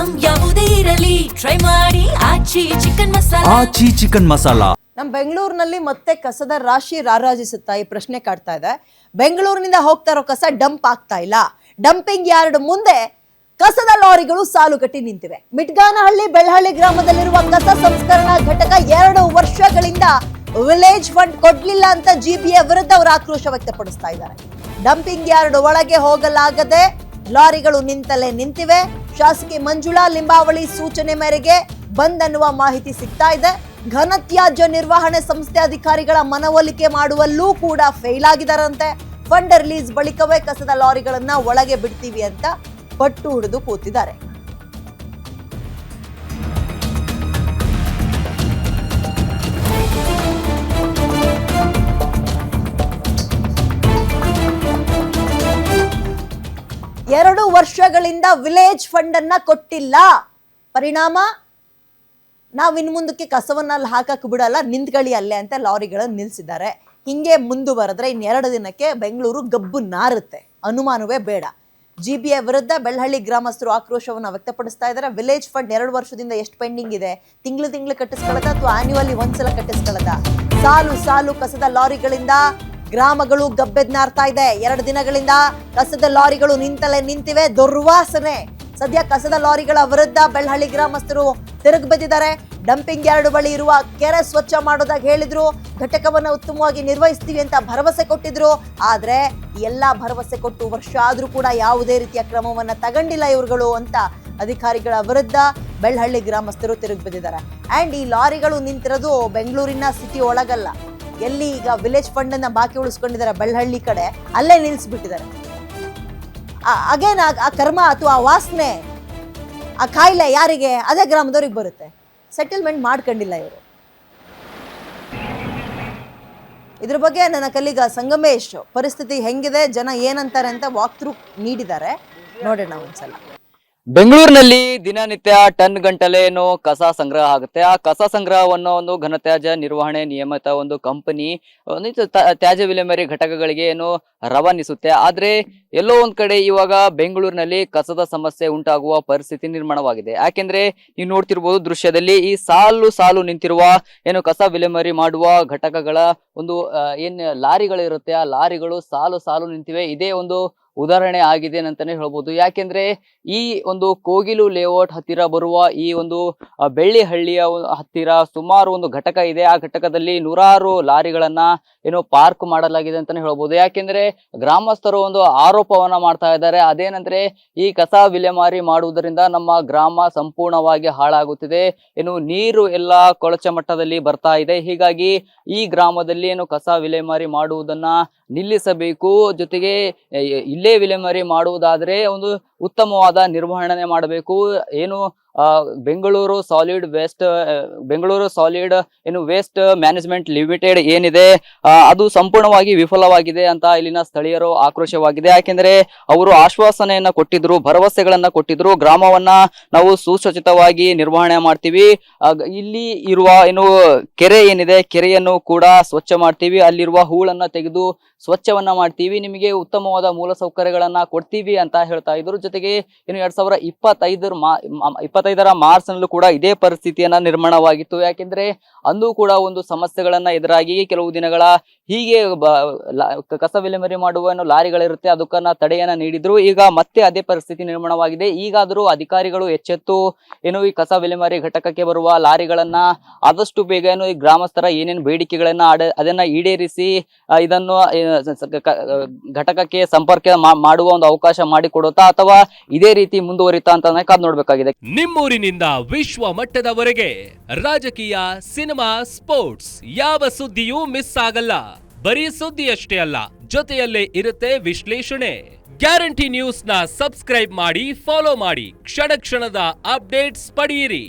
Item ಯಾವುದೇ ಇರಲಿ try ಮಾಡಿ ಆಚಿ ಚಿಕನ್ ಮಸಾಲಾ. ನಮ್ಮ ಬೆಂಗಳೂರಿನಲ್ಲಿ ಮತ್ತೆ ಕಸದ ರಾಶಿ ರಾರಾಜಿಸುತ್ತಾ ಈ ಪ್ರಶ್ನೆ ಕಾಡ್ತಾ ಇದೆ. ಬೆಂಗಳೂರಿನಿಂದ ಹೋಗ್ತಾ ಇರೋ ಕಸ ಡಂಪ್ ಆಗ್ತಾ ಇಲ್ಲ. ಡಂಪಿಂಗ್ ಯಾರ್ಡ್ ಮುಂದೆ ಕಸದ ಲಾರಿಗಳು ಸಾಲುಗಟ್ಟಿ ನಿಂತಿವೆ. ಮಿಟ್ಗಾನಹಳ್ಳಿ ಬೆಳ್ಳಹಳ್ಳಿ ಗ್ರಾಮದಲ್ಲಿರುವ ಕಸ ಸಂಸ್ಕರಣಾ ಘಟಕ 2 ವರ್ಷಗಳಿಂದ ವಿಲೇಜ್ ಫಂಡ್ ಕೊಡ್ಲಿಲ್ಲ ಅಂತ ಜಿಬಿಎ ವಿರುದ್ಧ ಅವರು ಆಕ್ರೋಶ ವ್ಯಕ್ತಪಡಿಸ್ತಾ ಇದ್ದಾರೆ. ಡಂಪಿಂಗ್ ಯಾರ್ಡ್ ಒಳಗೆ ಹೋಗಲಾಗದೆ ಲಾರಿಗಳು ನಿಂತಲೇ ನಿಂತಿವೆ. ಶಾಸಕಿ ಮಂಜುಳಾ ಲಿಂಬಾವಳಿ ಸೂಚನೆ ಮೇರೆಗೆ ಬಂದ್ ಅನ್ನುವ ಮಾಹಿತಿ ಸಿಗ್ತಾ ಇದೆ. ಘನತ್ಯಾಜ್ಯ ನಿರ್ವಹಣೆ ಸಂಸ್ಥೆ ಅಧಿಕಾರಿಗಳ ಮನವೊಲಿಕೆ ಮಾಡುವಲ್ಲೂ ಕೂಡ ಫೇಲ್ ಆಗಿದಾರಂತೆ. ಫಂಡ್ ರಿಲೀಸ್ ಬಳಿಕವೇ ಕಸದ ಲಾರಿಗಳನ್ನ ಒಳಗೆ ಬಿಡ್ತೀವಿ ಅಂತ ಪಟ್ಟು ಹಿಡಿದು ಕೂತಿದ್ದಾರೆ. ಎರಡು ವರ್ಷಗಳಿಂದ ವಿಲೇಜ್ ಫಂಡ್ ಅನ್ನ ಕೊಟ್ಟಿಲ್ಲ. ಪರಿಣಾಮ ನಾವ್ ಇನ್ ಮುಂದಕ್ಕೆ ಕಸವನ್ನ ಅಲ್ಲಿ ಹಾಕಕ್ ಬಿಡಲ್ಲ, ನಿಂತ್ಕೊಳ್ಳಿ ಅಲ್ಲೇ ಅಂತ ಲಾರಿಗಳನ್ನು ನಿಲ್ಸಿದ್ದಾರೆ. ಹಿಂಗೆ ಮುಂದುವರೆದ್ರೆ ಇನ್ನೆರಡು ದಿನಕ್ಕೆ ಬೆಂಗಳೂರು ಗಬ್ಬು ನಾರುತ್ತೆ, ಅನುಮಾನವೇ ಬೇಡ. ಜಿಬಿಎ ವಿರುದ್ಧ ಬೆಳ್ಳಹಳ್ಳಿ ಗ್ರಾಮಸ್ಥರು ಆಕ್ರೋಶವನ್ನು ವ್ಯಕ್ತಪಡಿಸ್ತಾ ಇದ್ದಾರೆ. ವಿಲೇಜ್ ಫಂಡ್ 2 ವರ್ಷದಿಂದ ಎಷ್ಟು ಪೆಂಡಿಂಗ್ ಇದೆ? ತಿಂಗಳು ಕಟ್ಟಿಸ್ಕೊಳ್ಳೋದ ಅಥವಾ ಆನ್ಯುವಲಿ ಒಂದ್ಸಲ ಕಟ್ಟಿಸ್ಕೊಳ್ಳೋದ? ಸಾಲು ಕಸದ ಲಾರಿಗಳಿಂದ ಗ್ರಾಮಗಳು ಗಬ್ಬೆದ್ ನಾರ್ತಾ ಇದೆ. 2 ದಿನಗಳಿಂದ ಕಸದ ಲಾರಿಗಳು ನಿಂತಲೇ ನಿಂತಿವೆ. ದುರ್ವಾಸನೆ. ಸದ್ಯ ಕಸದ ಲಾರಿಗಳ ವಿರುದ್ಧ ಬೆಳ್ಳಹಳ್ಳಿ ಗ್ರಾಮಸ್ಥರು ತಿರುಗಿ ಬಿದ್ದಿದ್ದಾರೆ. ಡಂಪಿಂಗ್ ಯಾರ್ಡ್ ಬಳಿ ಇರುವ ಕೆರೆ ಸ್ವಚ್ಛ ಮಾಡೋದಾಗಿ ಹೇಳಿದ್ರು. ಘಟಕವನ್ನು ಉತ್ತಮವಾಗಿ ನಿರ್ವಹಿಸ್ತೀವಿ ಅಂತ ಭರವಸೆ ಕೊಟ್ಟಿದ್ರು. ಆದ್ರೆ ಎಲ್ಲಾ ಭರವಸೆ ಕೊಟ್ಟು ವರ್ಷ ಆದ್ರೂ ಕೂಡ ಯಾವುದೇ ರೀತಿಯ ಕ್ರಮವನ್ನ ತಗೊಂಡಿಲ್ಲ ಇವ್ರುಗಳು ಅಂತ ಅಧಿಕಾರಿಗಳ ವಿರುದ್ಧ ಬೆಳ್ಳಹಳ್ಳಿ ಗ್ರಾಮಸ್ಥರು ತಿರುಗಿ ಬಿದ್ದಿದ್ದಾರೆ. ಅಂಡ್ ಈ ಲಾರಿಗಳು ನಿಂತಿರೋದು ಬೆಂಗಳೂರಿನ ಸಿಟಿ ಒಳಗಲ್ಲ. ಎಲ್ಲಿ ಈಗ ವಿಲೇಜ್ ಫಂಡ್ ಅನ್ನ ಬಾಕಿ ಉಳಿಸ್ಕೊಂಡಿದ್ದಾರೆ ಬೆಳ್ಳಹಳ್ಳಿ ಕಡೆ, ಅಲ್ಲೇ ನಿಲ್ಲಿಸ್ಬಿಟ್ಟಿದ್ದಾರೆ. ಅಗೇನ್ ಆ ಕರ್ಮ ಅಥವಾ ಆ ವಾಸನೆ, ಆ ಕಾಯಿಲೆ ಯಾರಿಗೆ? ಅದೇ ಗ್ರಾಮದವ್ರಿಗೆ ಬರುತ್ತೆ. ಸೆಟಲ್ಮೆಂಟ್ ಮಾಡ್ಕೊಂಡಿಲ್ಲ ಇವರು. ಇದ್ರ ಬಗ್ಗೆ ನನ್ನ ಕಲೀಗ ಸಂಗಮೇಶ್ ಪರಿಸ್ಥಿತಿ ಹೆಂಗಿದೆ, ಜನ ಏನಂತಾರೆ ಅಂತ ವಾಕ್ ಥ್ರೂ ನೀಡಿದ್ದಾರೆ. ನೋಡೋಣ ಒಂದ್ಸಲ. ಬೆಂಗಳೂರಿನಲ್ಲಿ ದಿನನಿತ್ಯ ಟನ್ ಗಂಟಲೆ ಏನು ಕಸ ಸಂಗ್ರಹ ಆಗುತ್ತೆ. ಆ ಕಸ ಸಂಗ್ರಹವನ್ನು ಒಂದು ಘನತ್ಯಾಜ್ಯ ನಿರ್ವಹಣೆ ನಿಯಮಿತ ಒಂದು ಕಂಪನಿ ತ್ಯಾಜ್ಯ ವಿಲೇವಾರಿ ಘಟಕಗಳಿಗೆ ಏನು ರವಾನಿಸುತ್ತೆ. ಆದ್ರೆ ಎಲ್ಲೋ ಒಂದ್ ಕಡೆ ಇವಾಗ ಬೆಂಗಳೂರಿನಲ್ಲಿ ಕಸದ ಸಮಸ್ಯೆ ಉಂಟಾಗುವ ಪರಿಸ್ಥಿತಿ ನಿರ್ಮಾಣವಾಗಿದೆ. ಯಾಕೆಂದ್ರೆ ನೀವು ನೋಡ್ತಿರ್ಬೋದು ದೃಶ್ಯದಲ್ಲಿ ಈ ಸಾಲು ನಿಂತಿರುವ ಏನು ಕಸ ವಿಲೇವಾರಿ ಮಾಡುವ ಘಟಕಗಳ ಒಂದು ಏನ್ ಲಾರಿಗಳಿರುತ್ತೆ, ಆ ಲಾರಿಗಳು ಸಾಲು ನಿಂತಿವೆ. ಇದೇ ಒಂದು ಉದಾಹರಣೆ ಆಗಿದೆ ಅಂತಾನೆ ಹೇಳ್ಬೋದು. ಯಾಕೆಂದ್ರೆ ಈ ಒಂದು ಕೋಗಿಲು ಲೇಔಟ್ ಹತ್ತಿರ ಬರುವ ಈ ಒಂದು ಬೆಳ್ಳಿಹಳ್ಳಿಯ ಹತ್ತಿರ ಸುಮಾರು ಒಂದು ಘಟಕ ಇದೆ. ಆ ಘಟಕದಲ್ಲಿ 100 ಲಾರಿಗಳನ್ನ ಏನೋ ಪಾರ್ಕ್ ಮಾಡಲಾಗಿದೆ ಅಂತಾನೆ ಹೇಳ್ಬೋದು. ಯಾಕೆಂದ್ರೆ ಗ್ರಾಮಸ್ಥರು ಒಂದು ಆರೋಪವನ್ನ ಮಾಡ್ತಾ ಇದ್ದಾರೆ. ಅದೇನಂದ್ರೆ ಈ ಕಸ ವಿಲೇವಾರಿ ಮಾಡುವುದರಿಂದ ನಮ್ಮ ಗ್ರಾಮ ಸಂಪೂರ್ಣವಾಗಿ ಹಾಳಾಗುತ್ತಿದೆ, ಏನು ನೀರು ಎಲ್ಲ ಕೊಳಚೆ ಮಟ್ಟದಲ್ಲಿ ಬರ್ತಾ ಇದೆ. ಹೀಗಾಗಿ ಈ ಗ್ರಾಮದಲ್ಲಿ ಏನು ಕಸ ವಿಲೇವಾರಿ ಮಾಡುವುದನ್ನ ನಿಲ್ಲಿಸಬೇಕು. ಜೊತೆಗೆ ಇಲ್ಲೇ ವಿಲೇವಾರಿ ಮಾಡುವುದಾದ್ರೆ ಒಂದು ಉತ್ತಮವಾದ ನಿರ್ವಹಣೆ ಮಾಡಬೇಕು. ಏನು ಬೆಂಗಳೂರು ಸಾಲಿಡ್ ಏನು ವೇಸ್ಟ್ ಮ್ಯಾನೇಜ್ಮೆಂಟ್ ಲಿಮಿಟೆಡ್ ಏನಿದೆ ಅದು ಸಂಪೂರ್ಣವಾಗಿ ವಿಫಲವಾಗಿದೆ ಅಂತ ಇಲ್ಲಿನ ಸ್ಥಳೀಯರು ಆಕ್ರೋಶವಾಗಿದೆ. ಯಾಕೆಂದ್ರೆ ಅವರು ಆಶ್ವಾಸನೆಯನ್ನ ಕೊಟ್ಟಿದ್ರು, ಭರವಸೆಗಳನ್ನ ಕೊಟ್ಟಿದ್ರು, ಗ್ರಾಮವನ್ನ ನಾವು ಸುಸಜ್ಜಿತವಾಗಿ ನಿರ್ವಹಣೆ ಮಾಡ್ತೀವಿ, ಇಲ್ಲಿ ಇರುವ ಏನು ಕೆರೆ ಏನಿದೆ ಕೆರೆಯನ್ನು ಕೂಡ ಸ್ವಚ್ಛ ಮಾಡ್ತೀವಿ, ಅಲ್ಲಿರುವ ಹೂಳನ್ನ ತೆಗೆದು ಸ್ವಚ್ಛವನ್ನ ಮಾಡ್ತೀವಿ, ನಿಮಗೆ ಉತ್ತಮವಾದ ಮೂಲ ಸೌಕರ್ಯಗಳನ್ನ ಕೊಡ್ತೀವಿ ಅಂತ ಹೇಳ್ತಾ ಇದ್ರು. ಜೊತೆಗೆ ಏನು 2025 ಮಾರ್ಚ್ ನಲ್ಲೂ ಕೂಡ ಇದೇ ಪರಿಸ್ಥಿತಿಯನ್ನ ನಿರ್ಮಾಣವಾಗಿತ್ತು. ಯಾಕೆಂದ್ರೆ ಅಂದು ಕೂಡ ಒಂದು ಸಮಸ್ಯೆಗಳನ್ನ ಎದುರಾಗಿ ಕೆಲವು ದಿನಗಳ ಹೀಗೆ ಕಸ ವಿಲೇವಾರಿ ಮಾಡುವ ಲಾರಿಗಳಿರುತ್ತೆ ಅದಕ್ಕನ್ನ ತಡೆಯನ್ನ ನೀಡಿದ್ರು. ಈಗ ಮತ್ತೆ ಅದೇ ಪರಿಸ್ಥಿತಿ ನಿರ್ಮಾಣವಾಗಿದೆ. ಈಗಾದರೂ ಅಧಿಕಾರಿಗಳು ಎಚ್ಚೆತ್ತು ಏನು ಈ ಕಸ ವಿಲೇವಾರಿ ಘಟಕಕ್ಕೆ ಬರುವ ಲಾರಿಗಳನ್ನ ಆದಷ್ಟು ಬೇಗ ಏನು ಈ ಗ್ರಾಮಸ್ಥರ ಏನೇನು ಬೇಡಿಕೆಗಳನ್ನ ಅದನ್ನ ಈಡೇರಿಸಿ ಇದನ್ನು ಘಟಕಕ್ಕೆ ಸಂಪರ್ಕ ಮಾಡುವ ಒಂದು ಅವಕಾಶ ಮಾಡಿಕೊಡುತ್ತಾ ಅಥವಾ ಇದೇ ರೀತಿ ಮುಂದುವರಿತಾ ಅಂತ ಕಾದ್ ನೋಡ್ಬೇಕಾಗಿದೆ. ನಿಮ್ಮೂರಿನಿಂದ ವಿಶ್ವ ಮಟ್ಟದವರೆಗೆ ರಾಜಕೀಯ, ಸಿನಿಮಾ, ಸ್ಪೋರ್ಟ್ಸ್ ಯಾವ ಸುದ್ದಿಯೂ ಮಿಸ್ ಆಗಲ್ಲ. ಬರೀ ಸುದ್ದಿಯಷ್ಟೇ ಅಲ್ಲ, ಜೊತೆಯಲ್ಲೇ ಇರುತ್ತೆ ವಿಶ್ಲೇಷಣೆ. ಗ್ಯಾರಂಟಿ ನ್ಯೂಸ್ ನ ಸಬ್ಸ್ಕ್ರೈಬ್ ಮಾಡಿ, ಫಾಲೋ ಮಾಡಿ, ಕ್ಷಣ ಕ್ಷಣದ ಅಪ್ಡೇಟ್ಸ್ ಪಡೆಯಿರಿ.